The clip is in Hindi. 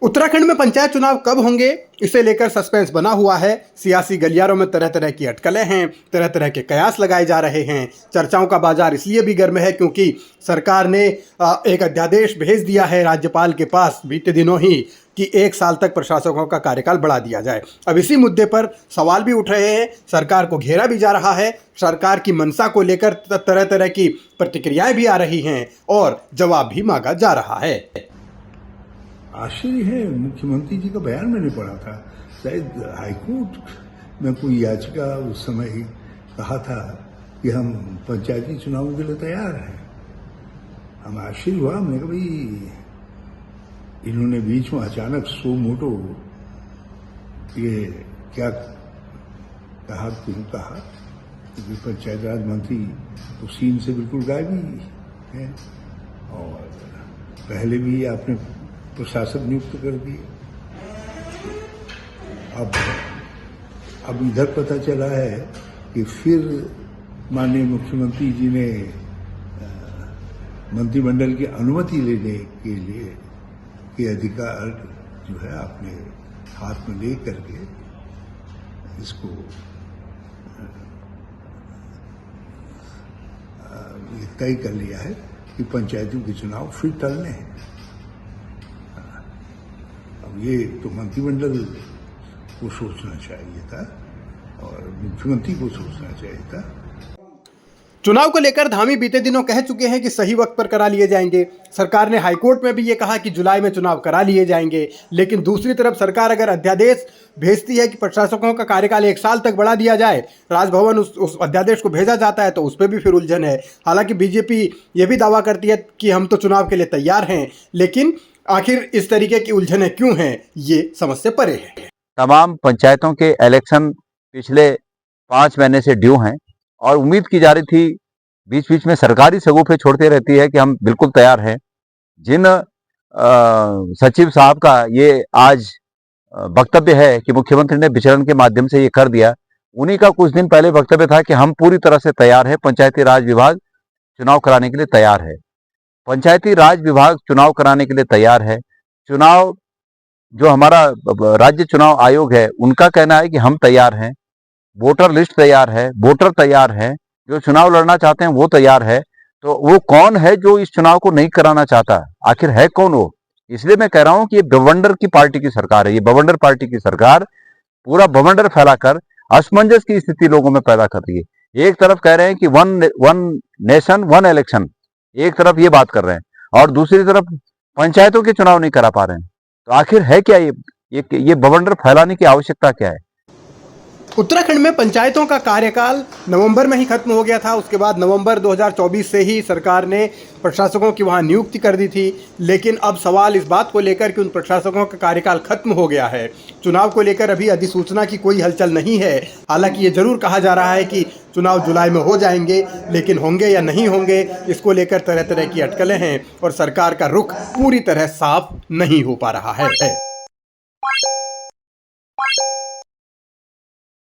उत्तराखंड में पंचायत चुनाव कब होंगे, इसे लेकर सस्पेंस बना हुआ है। सियासी गलियारों में तरह तरह की अटकलें हैं, तरह तरह के कयास लगाए जा रहे हैं। चर्चाओं का बाजार इसलिए भी गर्म है क्योंकि सरकार ने एक अध्यादेश भेज दिया है राज्यपाल के पास बीते दिनों ही कि 1 साल तक प्रशासकों का कार्यकाल बढ़ा दिया जाए। अब इसी मुद्दे पर सवाल भी उठ रहे हैं, सरकार को घेरा भी जा रहा है। सरकार की मंशा को लेकर तरह तरह की प्रतिक्रियाएं भी आ रही हैं और जवाब भी मांगा जा रहा है। आश्चर्य है, मुख्यमंत्री जी का बयान मैंने पढ़ा था, शायद हाईकोर्ट में कोई याचिका उस समय कहा था कि हम पंचायती चुनावों के लिए तैयार हैं। हम आश्चर्य हुआ, हमने कहा भाई इन्होंने बीच में अचानक सो मोटो ये क्या कहा, क्यों कहा, क्योंकि पंचायत राज मंत्री तो सीन से बिल्कुल गायब ही है और पहले भी आपने प्रशासक नियुक्त कर दिए। अब इधर पता चला है कि फिर माननीय मुख्यमंत्री जी ने मंत्रिमंडल की अनुमति लेने के लिए के अधिकार जो है अपने हाथ में ले करके इसको ये तय कर लिया है कि पंचायतों के चुनाव फिर टलने हैं। अब ये तो मंत्रिमंडल को सोचना चाहिए था और मुख्यमंत्री को सोचना चाहिए था। चुनाव को लेकर धामी बीते दिनों कह चुके हैं कि सही वक्त पर करा लिए जाएंगे। सरकार ने हाईकोर्ट में भी ये कहा कि जुलाई में चुनाव करा लिए जाएंगे, लेकिन दूसरी तरफ सरकार अगर अध्यादेश भेजती है कि प्रशासकों का कार्यकाल 1 साल तक बढ़ा दिया जाए, राजभवन उस अध्यादेश को भेजा जाता है तो उस पर भी फिर उलझन है। हालांकि बीजेपी ये भी दावा करती है कि हम तो चुनाव के लिए तैयार हैं, लेकिन आखिर इस तरीके की उलझनें क्यों हैं, ये समझ से परे है। तमाम पंचायतों के इलेक्शन पिछले 5 महीने से ड्यू हैं और उम्मीद की जा रही थी, बीच बीच में सरकारी सगुफे छोड़ती रहती है कि हम बिल्कुल तैयार हैं। जिन सचिव साहब का ये आज वक्तव्य है कि मुख्यमंत्री ने विचरण के माध्यम से ये कर दिया, उन्हीं का कुछ दिन पहले वक्तव्य था कि हम पूरी तरह से तैयार है, पंचायती राज विभाग चुनाव कराने के लिए तैयार है। पंचायती राज विभाग चुनाव कराने के लिए तैयार है। चुनाव जो हमारा राज्य चुनाव आयोग है उनका कहना है कि हम तैयार हैं, वोटर लिस्ट तैयार है, वोटर तैयार है, जो चुनाव लड़ना चाहते हैं वो तैयार है। तो वो कौन है जो इस चुनाव को नहीं कराना चाहता, आखिर है कौन वो? इसलिए मैं कह रहा हूं कि ये बवंडर की पार्टी की सरकार है। ये बवंडर पार्टी की सरकार पूरा बवंडर फैलाकर असमंजस की स्थिति लोगों में पैदा कर रही है। एक तरफ कह रहे हैं कि वन नेशन वन इलेक्शन, एक तरफ ये बात कर रहे हैं और दूसरी तरफ पंचायतों के चुनाव नहीं करा पा रहे हैं। तो आखिर है क्या ये बवंडर फैलाने की आवश्यकता क्या है? उत्तराखंड में पंचायतों का कार्यकाल नवंबर में ही खत्म हो गया था। उसके बाद नवंबर 2024 से ही सरकार ने प्रशासकों की वहां नियुक्ति कर दी थी, लेकिन अब सवाल इस बात को लेकर कि उन प्रशासकों का कार्यकाल खत्म हो गया है। चुनाव को लेकर अभी अधिसूचना की कोई हलचल नहीं है। हालांकि ये जरूर कहा जा रहा है कि चुनाव जुलाई में हो जाएंगे, लेकिन होंगे या नहीं होंगे इसको लेकर तरह तरह की अटकलें हैं और सरकार का रुख पूरी तरह साफ नहीं हो पा रहा है।